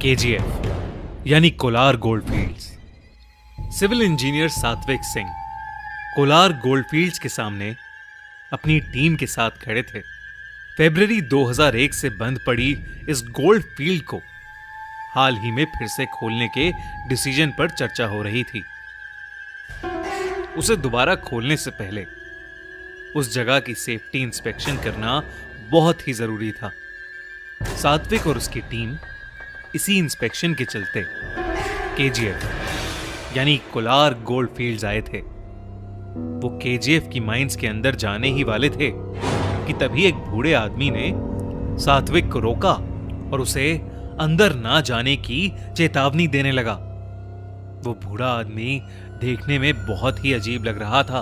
KGF यानी Kolar गोल्डफील्ड्स। Civil engineer सात्विक सिंह कोलार गोल्डफील्ड्स के सामने अपनी टीम के साथ खड़े थे। फरवरी 2001 से बंद पड़ी इस गोल्ड फील्ड को हाल ही में फिर से खोलने के डिसीजन पर चर्चा हो रही थी। उसे दोबारा खोलने से पहले उस जगह की सेफ्टी इंस्पेक्शन करना बहुत ही जरूरी था। सात्विक और उसकी टीम इसी इंस्पेक्शन के चलते केजीएफ यानी कोलार गोल्ड फील्ड्स आए थे। वो केजीएफ की माइंस के अंदर जाने ही वाले थे कि तभी एक बूढ़े आदमी ने सात्विक को रोका और उसे अंदर ना जाने की चेतावनी देने लगा। वो बूढ़ा आदमी देखने में बहुत ही अजीब लग रहा था।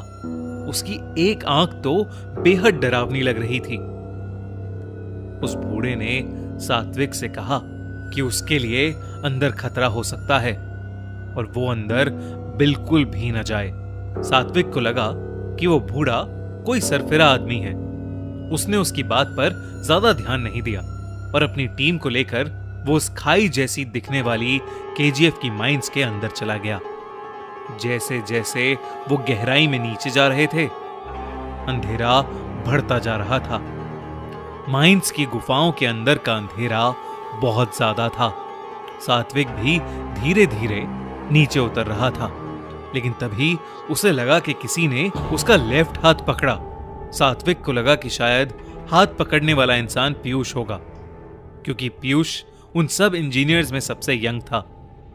उसकी एक आंख तो बेहद डरावनी लग रही थी। उस बूढ़े ने सात्विक से कहा कि उसके लिए अंदर खतरा हो सकता है और वो अंदर बिल्कुल भी न जाए। सात्विक को लगा कि वो बूढ़ा कोई सरफिरा आदमी है। उसने उसकी बात पर ज्यादा ध्यान नहीं दिया और अपनी टीम को लेकर वो उस खाई जैसी दिखने वाली केजीएफ की माइंस के अंदर चला गया। जैसे जैसे वो गहराई में नीचे जा रहे थे, अंधेरा बढ़ता जा रहा था। माइंस की गुफाओं के अंदर का अंधेरा बहुत ज्यादा था। सात्विक भी धीरे धीरे नीचे उतर रहा था, लेकिन तभी उसे लगा कि किसी ने उसका लेफ्ट हाथ पकड़ा। सात्विक को लगा कि शायद हाथ पकड़ने वाला इंसान पीयूष होगा, क्योंकि पीयूष उन सब इंजीनियर्स में सबसे यंग था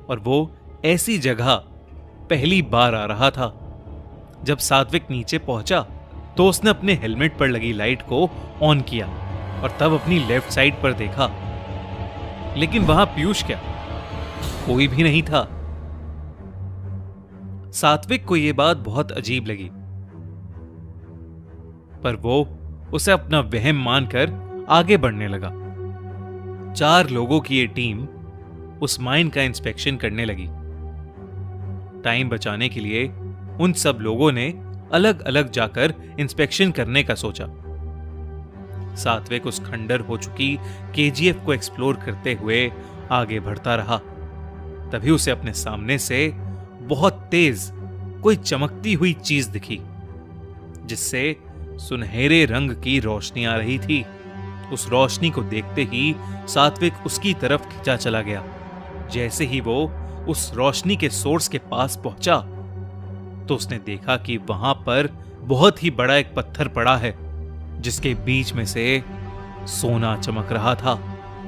और वो ऐसी जगह पहली बार आ रहा था। जब सात्विक नीचे पहुंचा तो उसने अपने हेलमेट पर लगी लाइट को ऑन किया और तब अपनी लेफ्ट साइड पर देखा, लेकिन वहां पीयूष क्या, कोई भी नहीं था। सात्विक को यह बात बहुत अजीब लगी, पर वो उसे अपना वहम मानकर आगे बढ़ने लगा। 4 लोगों की ये टीम उस माइन का इंस्पेक्शन करने लगी। टाइम बचाने के लिए उन सब लोगों ने अलग अलग जाकर इंस्पेक्शन करने का सोचा। सात्विक उस खंडर हो चुकी केजीएफ को एक्सप्लोर करते हुए आगे बढ़ता रहा। तभी उसे अपने सामने से बहुत तेज कोई चमकती हुई चीज दिखी, जिससे सुनहरे रंग की रोशनी आ रही थी। उस रोशनी को देखते ही सात्विक उसकी तरफ खिंचा चला गया। जैसे ही वो उस रोशनी के सोर्स के पास पहुंचा तो उसने देखा कि वहां पर बहुत ही बड़ा एक पत्थर पड़ा है, जिसके बीच में से सोना चमक रहा था।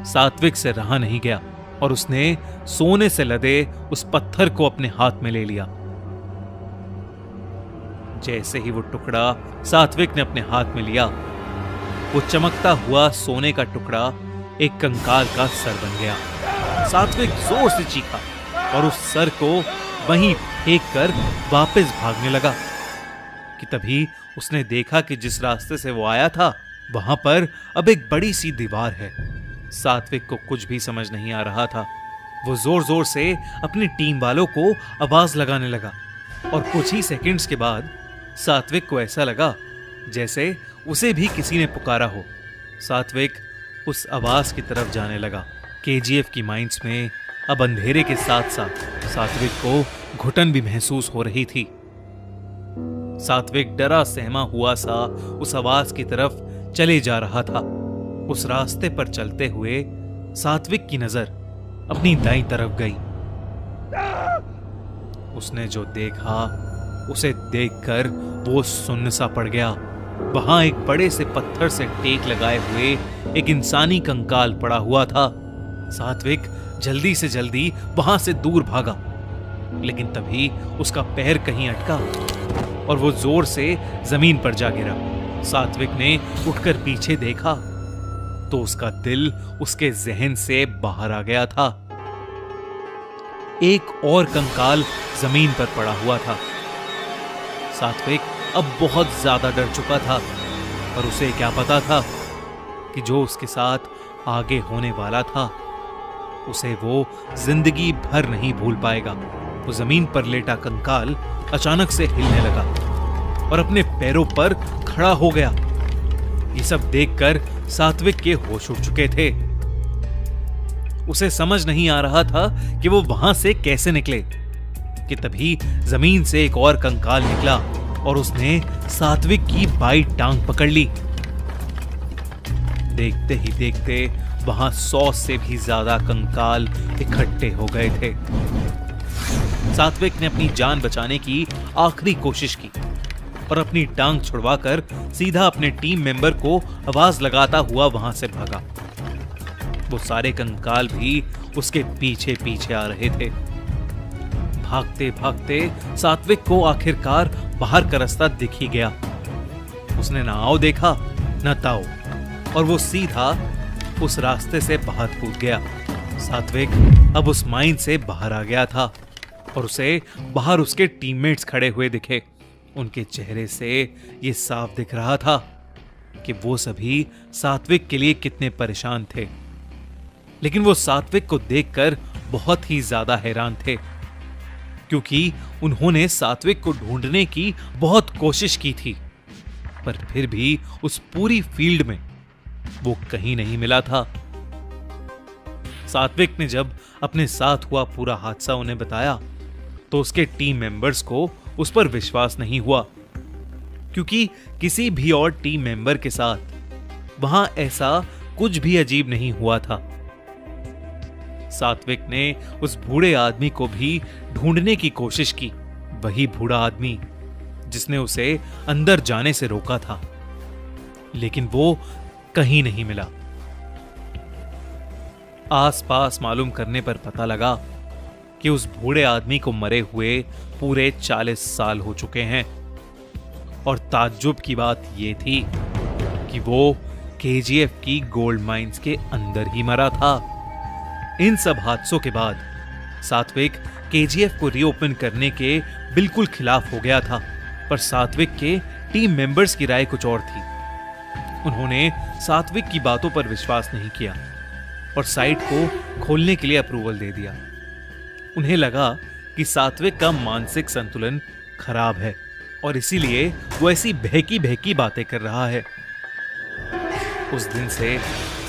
सात्विक से रहा नहीं गया और उसने सोने से लदे उस पत्थर को अपने हाथ में ले लिया। जैसे ही वो टुकड़ा सात्विक ने अपने हाथ में लिया, वो चमकता हुआ सोने का टुकड़ा एक कंकाल का सर बन गया। सात्विक जोर से चीखा और उस सर को वहीं फेंक कर वापस भागने लगा कि तभी उसने देखा कि जिस रास्ते से वो आया था वहां पर अब एक बड़ी सी दीवार है। सात्विक को कुछ भी समझ नहीं आ रहा था। वो जोर जोर से अपनी टीम वालों को आवाज लगाने लगा और कुछ ही सेकंड्स के बाद सात्विक को ऐसा लगा जैसे उसे भी किसी ने पुकारा हो। सात्विक उस आवाज की तरफ जाने लगा। केजीएफ की माइंस में अब अंधेरे के साथ साथ सात्विक को घुटन भी महसूस हो रही थी। सात्विक डरा सहमा हुआ सा उस आवाज की तरफ चले जा रहा था। उस रास्ते पर चलते हुए सात्विक की नजर अपनी दाईं तरफ गई। उसने जो देखा उसे देखकर वो सुन्न सा पड़ गया। वहां एक बड़े से पत्थर से टेक लगाए हुए एक इंसानी कंकाल पड़ा हुआ था। सात्विक जल्दी से जल्दी वहां से दूर भागा, लेकिन तभी उसका पैर कहीं अटका और वो जोर से जमीन पर जा गिरा। सात्विक ने उठकर पीछे देखा तो उसका दिल उसके जहन से बाहर आ गया था। एक और कंकाल जमीन पर पड़ा हुआ था। सात्विक अब बहुत ज्यादा डर चुका था और उसे क्या पता था कि जो उसके साथ आगे होने वाला था उसे वो जिंदगी भर नहीं भूल पाएगा। वो जमीन पर लेटा कंकाल अचानक से हिलने लगा और अपने पैरों पर खड़ा हो गया। ये सब देखकर सात्विक के होश उड़ चुके थे। उसे समझ नहीं आ रहा था कि वो वहां से कैसे निकले कि तभी जमीन से एक और कंकाल निकला और उसने सात्विक की बाई टांग पकड़ ली। देखते ही देखते वहां 100 से भी ज्यादा कंकाल इकट्ठे हो गए थे। सात्विक ने अपनी जान बचाने की आखिरी कोशिश की और अपनी टांग छुड़वाकर सीधा अपने टीम मेंबर को आवाज लगाता हुआ वहां से भागा। वो सारे कंकाल भी उसके पीछे पीछे आ रहे थे। भागते भागते सात्विक को आखिरकार बाहर का रास्ता दिख ही गया। उसने ना आओ देखा न ताओ और वो सीधा उस रास्ते से बाहर कूद गया। सात्विक अब उस माइन से बाहर आ गया था और उसे बाहर उसके टीममेट्स खड़े हुए दिखे। उनके चेहरे से ये साफ दिख रहा था कि वो सभी सात्विक के लिए कितने परेशान थे। लेकिन वो सात्विक को देखकर बहुत ही ज्यादा हैरान थे, क्योंकि उन्होंने सात्विक को ढूंढने की बहुत कोशिश की थी, पर फिर भी उस पूरी फील्ड में वो कहीं नहीं मिला था। सात्विक ने जब अपने साथ हुआ पूरा हादसा उन्हें बताया तो उसके टीम मेंबर्स को उस पर विश्वास नहीं हुआ, क्योंकि किसी भी और टीम मेंबर के साथ वहां ऐसा कुछ भी अजीब नहीं हुआ था। सात्विक ने उस बूढ़े आदमी को भी ढूंढने की कोशिश की, वही बूढ़ा आदमी जिसने उसे अंदर जाने से रोका था, लेकिन वो कहीं नहीं मिला। आसपास मालूम करने पर पता लगा कि उस बूढ़े आदमी को मरे हुए पूरे 40 साल हो चुके हैं। और ताज्जुब की बात यह थी कि वो केजीएफ की गोल्ड माइंस के अंदर ही मरा था। इन सब हादसों के बाद सात्विक केजीएफ को रीओपन करने के बिल्कुल खिलाफ हो गया था, पर सात्विक के टीम मेंबर्स की राय कुछ और थी। उन्होंने सात्विक की बातों पर विश्वास नहीं किया और साइट को खोलने के लिए अप्रूवल दे दिया। उन्हें लगा कि सात्विक का मानसिक संतुलन खराब है और इसीलिए वो ऐसी बहकी बहकी बातें कर रहा है। उस दिन से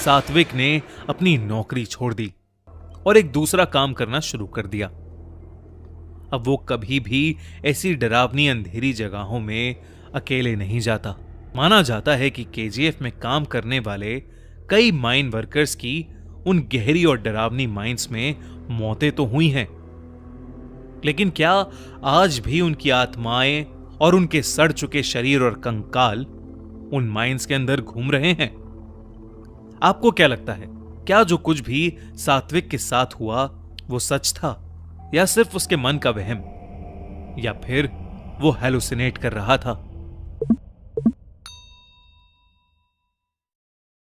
सात्विक ने अपनी नौकरी छोड़ दी और एक दूसरा काम करना शुरू कर दिया। अब वो कभी भी ऐसी डरावनी अंधेरी जगहों में अकेले नहीं जाता। माना जाता है कि केजीएफ में काम करने वाले कई माइन वर्कर्स की उन गहरी और डरावनी माइंस में मौतें तो हुई हैं, लेकिन क्या आज भी उनकी आत्माएं और उनके सड़ चुके शरीर और कंकाल उन माइंस के अंदर घूम रहे हैं? आपको क्या लगता है, क्या जो कुछ भी सात्विक के साथ हुआ वो सच था या सिर्फ उसके मन का वहम, या फिर वो हेलुसिनेट कर रहा था?